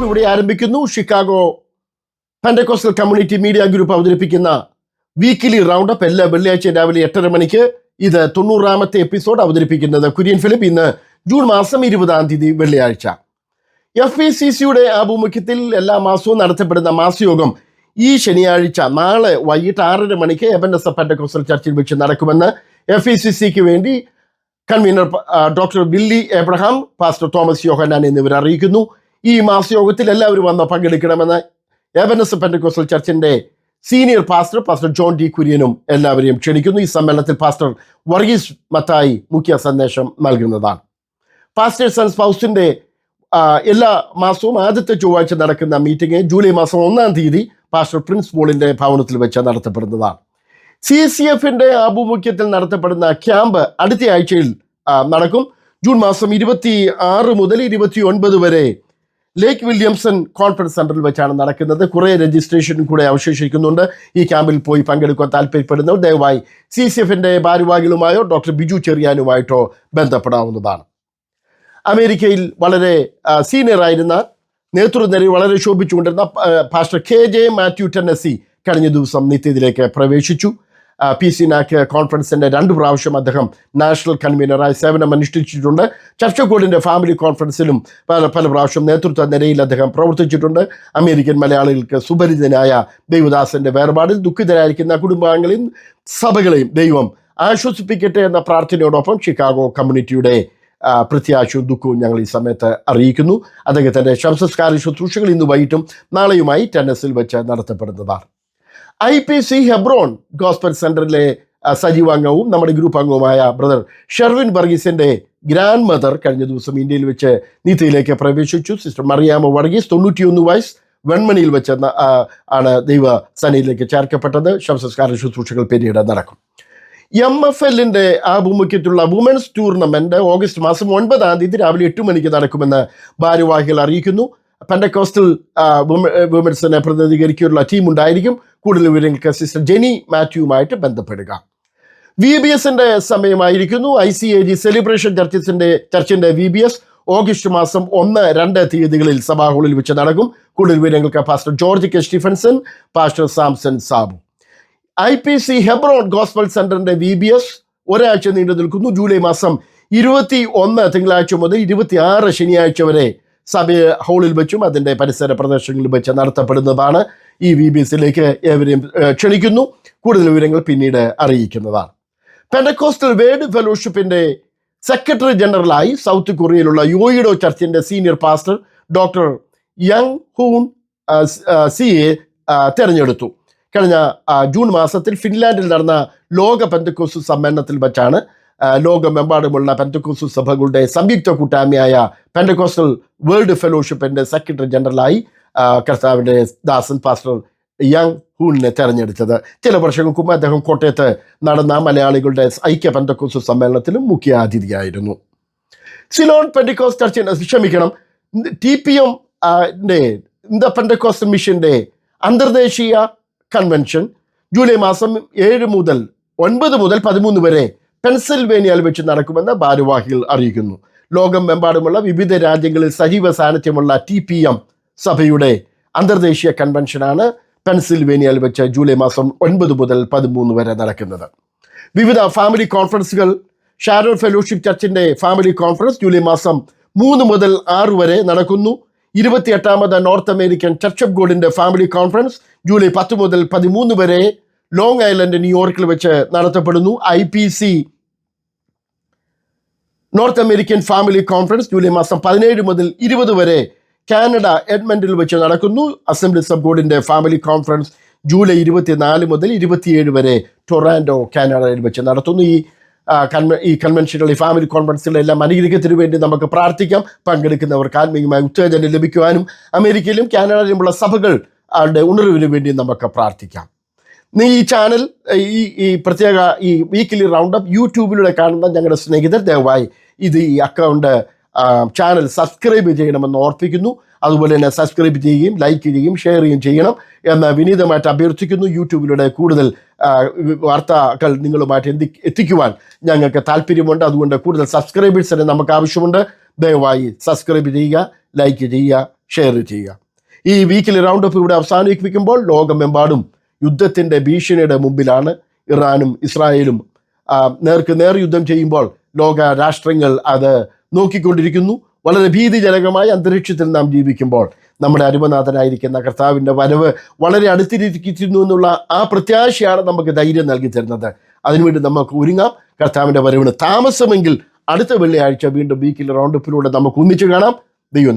ഇവിടെ ആരംഭിക്കുന്നു. Chicago പെന്റക്കോസ്റ്റൽ community media group അവതരിപ്പിക്കുന്ന വീക്കിലി റൗണ്ട് അപ്പ് എല്ലാ വെള്ളിയാഴ്ച രാവിലെ 8:30 മണിക്ക്. ഇത് 90ാമത്തെ എപ്പിസോഡ്. അവതരിപ്പിക്കുന്നത് കുര്യൻ ഫിലിപ്പ്. ഇന്ന് ജൂൺ മാസം 20-ാം തീയതി വെള്ളിയാഴ്ച. FPCCയുടെ ആഭിമുഖ്യത്തിൽ എല്ലാ മാസവും നടത്തപ്പെടുന്ന മാസയോഗം ഈ ശനിയാഴ്ച നാളെ വൈകിട്ട് 6:30 മണിക്ക് എബനേസർ പെന്റക്കോസ്റ്റൽ ചർച്ചിൽ വെച്ച് നടക്കുമെന്ന് FPCCക്ക് വേണ്ടി convener doctor Billy Abraham, pastor Thomas Yohannan എന്നിവർ അറിയിക്കുന്നു. ഈ മാസയോഗത്തിൽ എല്ലാവരും വന്ന് പങ്കെടുക്കണമെന്ന് എബനേസർ പെന്റക്കോസ്റ്റൽ ചർച്ചിന്റെ സീനിയർ പാസ്റ്റർ ജോൺ ഡി കുര്യനും എല്ലാവരെയും ക്ഷണിക്കുന്നു. ഈ സമ്മേളനത്തിൽ പാസ്റ്റർ വർഗീസ് മത്തായി മുഖ്യ സന്ദേശം നൽകുന്നതാണ്. പാസ്റ്റേഴ്സ് ആൻഡ് സ്പൗസിന്റെ എല്ലാ മാസവും ആദ്യത്തെ ചൊവ്വാഴ്ച നടക്കുന്ന മീറ്റിംഗ് ജൂലൈ മാസം 1-ാം തീയതി പാസ്റ്റർ പ്രിൻസ് പോളിന്റെ ഭവനത്തിൽ വെച്ച് നടത്തപ്പെടുന്നതാണ്. CCFന്റെ ആഭിമുഖ്യത്തിൽ നടത്തപ്പെടുന്ന ക്യാമ്പ് അടുത്ത ആഴ്ചയിൽ നടക്കും. ജൂൺ മാസം 26 മുതൽ 29 വരെ ലേക്ക് വില്യംസൺ കോൺഫറൻസ് സെന്ററിൽ വെച്ചാണ് നടക്കുന്നത്. കുറേ രജിസ്ട്രേഷൻ കൂടെ അവശേഷിക്കുന്നുണ്ട്. ഈ ക്യാമ്പിൽ പോയി പങ്കെടുക്കാൻ താല്പര്യപ്പെടുന്നവർ ദയവായി CCFന്റെ ഭാരവാഹികളുമായോ ഡോക്ടർ ബിജു ചെറിയാനുമായിട്ടോ ബന്ധപ്പെടാവുന്നതാണ്. അമേരിക്കയിൽ വളരെ സീനിയറായിരുന്ന നേതൃനിരയിൽ വളരെ ശോഭിച്ചുകൊണ്ടിരുന്ന പാസ്റ്റർ KJ മാത്യു ടെന്നസി കഴിഞ്ഞ ദിവസം നിത്യത്തിലേക്ക് പ്രവേശിച്ചു. PCNAC കോൺഫറൻസിൻ്റെ 2 പ്രാവശ്യം അദ്ദേഹം നാഷണൽ കൺവീനറായി സേവനം അനുഷ്ഠിച്ചിട്ടുണ്ട്. ചർച്ചക്കോടിൻ്റെ ഫാമിലി കോൺഫറൻസിലും പല പ്രാവശ്യം നേതൃത്വ നിരയിൽ അദ്ദേഹം പ്രവർത്തിച്ചിട്ടുണ്ട്. അമേരിക്കൻ മലയാളികൾക്ക് സുപരിചിതനായ ദൈവദാസന്റെ വേർപാടിൽ ദുഃഖിതരായിരിക്കുന്ന കുടുംബാംഗങ്ങളെയും സഭകളെയും ദൈവം ആശ്വസിപ്പിക്കട്ടെ എന്ന പ്രാർത്ഥനയോടൊപ്പം ഷിക്കാഗോ കമ്മ്യൂണിറ്റിയുടെ പ്രത്യാശയും ദുഃഖവും ഞങ്ങൾ ഈ സമയത്ത് അറിയിക്കുന്നു. അദ്ദേഹത്തിൻ്റെ ശവസംസ്കാര ശുശ്രൂഷകൾ ഇന്ന് വൈകിട്ടും നാളെയുമായി ടെന്നസിൽ വെച്ച് നടത്തപ്പെടുന്നതാണ്. IPC ഹെബ്രോൺ ഗോസ്പൽ സെന്ററിലെ സജീവാംഗവും നമ്മുടെ ഗ്രൂപ്പ് അംഗവുമായ ബ്രദർ ഷെർവിൻ വർഗീസിന്റെ ഗ്രാൻഡ് മദർ കഴിഞ്ഞ ദിവസം ഇന്ത്യയിൽ വെച്ച് നീതിയിലേക്ക് പ്രവേശിച്ചു. സിസ്റ്റർ മറിയാമ്മ വർഗീസ് 91 വയസ്സ് വെൺമണിയിൽ വെച്ച് ആണ് ദൈവ സന്നിധിയിലേക്ക് ചേർക്കപ്പെട്ടത്. ശവസംസ്കാര ശുശ്രൂഷകൾ പിന്നീട് നടക്കും. MFLന്റെ ആഭിമുഖ്യത്തിലുള്ള വുമൻസ് ടൂർണമെന്റ് ഓഗസ്റ്റ് മാസം 9-ാം തീയതി രാവിലെ 8 മണിക്ക് നടക്കുമെന്ന് ഭാരവാഹികൾ അറിയിക്കുന്നു. പെന്റക്കോസ്റ്റൽ വുമൻസിനെ പ്രതിനിധീകരിക്കാനുള്ള ടീം ഉണ്ടായിരിക്കും. കൂടുതൽ വിവരങ്ങൾക്ക് സിസ്റ്റർ ജെനി മാത്യുവുമായിട്ട് ബന്ധപ്പെടുക. VBSന്റെ സമയമായിരിക്കുന്നു. ICAG സെലിബ്രേഷൻ ചർച്ചിന്റെ VBS ഓഗസ്റ്റ് മാസം 1-2 തീയതികളിൽ സഭാ ഹാളിൽ വെച്ച് നടക്കും. കൂടുതൽ വിവരങ്ങൾക്ക് pastor George K Stephenson, pastor Samson Sabu. IPC Hebron gospel സെന്ററിന്റെ VBS ഒരാഴ്ച നീണ്ടു നിൽക്കുന്നു. ജൂലൈ മാസം 21 തിങ്കളാഴ്ച മുതൽ 26 ശനിയാഴ്ച വരെ സഭ ഹാളിൽ വെച്ചും അതിൻ്റെ പരിസര പ്രദേശങ്ങളിൽ വെച്ച് നടത്തപ്പെടുന്നതാണ്. ഈ VBSയിലേക്ക് ഏവരെയും ക്ഷണിക്കുന്നു. കൂടുതൽ വിവരങ്ങൾ പിന്നീട് അറിയിക്കുന്നതാണ്. പെന്റക്കോസ്റ്റൽ വേർഡ് ഫെലോഷിപ്പിന്റെ സെക്രട്ടറി ജനറലായി സൗത്ത് കൊറിയയിലുള്ള യോയിഡോ ചർച്ചിന്റെ senior pastor doctor Young Hoon സിയെ തെരഞ്ഞെടുത്തു. കഴിഞ്ഞ ജൂൺ മാസത്തിൽ ഫിൻലാൻഡിൽ നടന്ന ലോക പെന്തക്കോസ്തു സമ്മേളനത്തിൽ വെച്ചാണ് ലോകമെമ്പാടുമുള്ള പെന്തക്കോസ്തു സഭകളുടെ സംയുക്ത കൂട്ടായ്മയായ പെന്തക്കോസ്റ്റൽ വേൾഡ് ഫെലോഷിപ്പിന്റെ സെക്രട്ടറി ജനറലായി കർത്താവിൻ്റെ ദാസൻ പാസ്റ്റർ യങ് ഹൂണിനെ തെരഞ്ഞെടുത്തത്. ചില വർഷങ്ങൾക്ക് മുമ്പ് അദ്ദേഹം കോട്ടയത്ത് നടന്ന മലയാളികളുടെ ഐക്യ പെന്തക്കോസ്തു സമ്മേളനത്തിലും മുഖ്യ അതിഥിയായിരുന്നു. Ceylon Pentecost ചർച്ചിന്റെ TPM India Pentecost മിഷന്റെ അന്തർദേശീയ കൺവെൻഷൻ ജൂലൈ മാസം 9 മുതൽ 13 വരെ പെൻസിൽവേനിയയിൽ വെച്ച് നടക്കുമെന്ന് ഭാരവാഹികൾ അറിയിക്കുന്നു. ലോകമെമ്പാടുമുള്ള വിവിധ രാജ്യങ്ങളിൽ സജീവ സാന്നിധ്യമുള്ള TPM സഭയുടെ അന്തർദേശീയ കൺവെൻഷനാണ് പെൻസിൽവേനിയയിൽ വെച്ച് ജൂലൈ മാസം 9 മുതൽ 13 വരെ നടക്കുന്നത്. വിവിധ ഫാമിലി കോൺഫറൻസുകൾ ഷാരോൺ ഫെലോഷിപ്പ് ചർച്ചിന്റെ ഫാമിലി കോൺഫറൻസ് ജൂലൈ മാസം 3 മുതൽ 6 വരെ നടക്കുന്നു. 28ാമത് നോർത്ത് അമേരിക്കൻ ചർച്ച് ഓഫ് ഗോഡിന്റെ ഫാമിലി കോൺഫറൻസ് ജൂലൈ 10 മുതൽ 13 വരെ ലോങ് ഐലൻഡ് ന്യൂയോർക്കിൽ വെച്ച് നടത്തപ്പെടുന്നു. IPC north American family conference July മാസം 17 മുതൽ 20 വരെ കാനഡ എഡ്മണ്ടിൽ വെച്ച് നടക്കുന്നു. അസംബ്ലീസ് ഓഫ് ഗോഡിന്റെ ഫാമിലി കോൺഫറൻസ് ജൂലൈ 24 മുതൽ 27 വരെ ടൊറാൻഡോ കാനഡയിൽ വെച്ച് നടത്തുന്നു. ഈ കൺവെൻഷനുകൾ, ഈ ഫാമിലി കോൺഫറൻസുകളെല്ലാം അനുഗ്രഹത്തിന് വേണ്ടി നമുക്ക് പ്രാർത്ഥിക്കാം. പങ്കെടുക്കുന്നവർക്ക് ആത്മീയമായ ഉത്തേജനം ലഭിക്കുവാനും അമേരിക്കയിലും കാനഡയിലുമുള്ള സഭകളുടെ ഉണർവിന് വേണ്ടി നമുക്ക് പ്രാർത്ഥിക്കാം. ഈ ചാനൽ ഈ പ്രത്യേക ഈ വീക്കിലി റൗണ്ട് അപ്പ് യൂട്യൂബിലൂടെ കാണുന്ന ഞങ്ങളുടെ സ്നേഹിതർ ദയവായി ഈ അക്കൗണ്ട് ചാനൽ സബ്സ്ക്രൈബ് ചെയ്യണമെന്ന് ഓർപ്പിക്കുന്നു. അതുപോലെ തന്നെ സബ്സ്ക്രൈബ് ചെയ്യുകയും ലൈക്ക് ചെയ്യുകയും ഷെയർ ചെയ്യുകയും ചെയ്യണം എന്ന് വിനീതമായിട്ട് അഭ്യർത്ഥിക്കുന്നു. യൂട്യൂബിലൂടെ കൂടുതൽ വാർത്തകൾ നിങ്ങളുമായിട്ട് എത്തിക്കുവാൻ ഞങ്ങൾക്ക് താല്പര്യമുണ്ട്. അതുകൊണ്ട് കൂടുതൽ സബ്സ്ക്രൈബേഴ്സിനെ നമുക്ക് ആവശ്യമുണ്ട്. ദയവായി സബ്സ്ക്രൈബ് ചെയ്യുക, ലൈക്ക് ചെയ്യുക, ഷെയർ ചെയ്യുക. ഈ വീക്കിലി റൗണ്ട് അപ്പ് ഇവിടെ അവസാനിപ്പിക്കുമ്പോൾ ലോകമെമ്പാടും യുദ്ധത്തിൻ്റെ ഭീഷണിയുടെ മുമ്പിലാണ്. ഇറാനും ഇസ്രായേലും നേർക്ക് നേർ യുദ്ധം ചെയ്യുമ്പോൾ ലോക രാഷ്ട്രങ്ങൾ അത് നോക്കിക്കൊണ്ടിരിക്കുന്നു. വളരെ ഭീതിജനകമായ അന്തരീക്ഷത്തിൽ നാം ജീവിക്കുമ്പോൾ നമ്മുടെ അരുമനാഥനായിരിക്കുന്ന കർത്താവിൻ്റെ വരവ് വളരെ അടുത്തിരിക്കുന്നു എന്നുള്ള ആ പ്രത്യാശയാണ് നമുക്ക് ധൈര്യം നൽകി തരുന്നത്. അതിനുവേണ്ടി നമുക്ക് ഒരുങ്ങാം. കർത്താവിൻ്റെ വരവിന് താമസമെങ്കിൽ അടുത്ത വെള്ളിയാഴ്ച വീണ്ടും വീക്കിലി റൗണ്ട് അപ്പിലൂടെ നമുക്ക് ഒന്നിച്ചു കാണാം. ദൈവം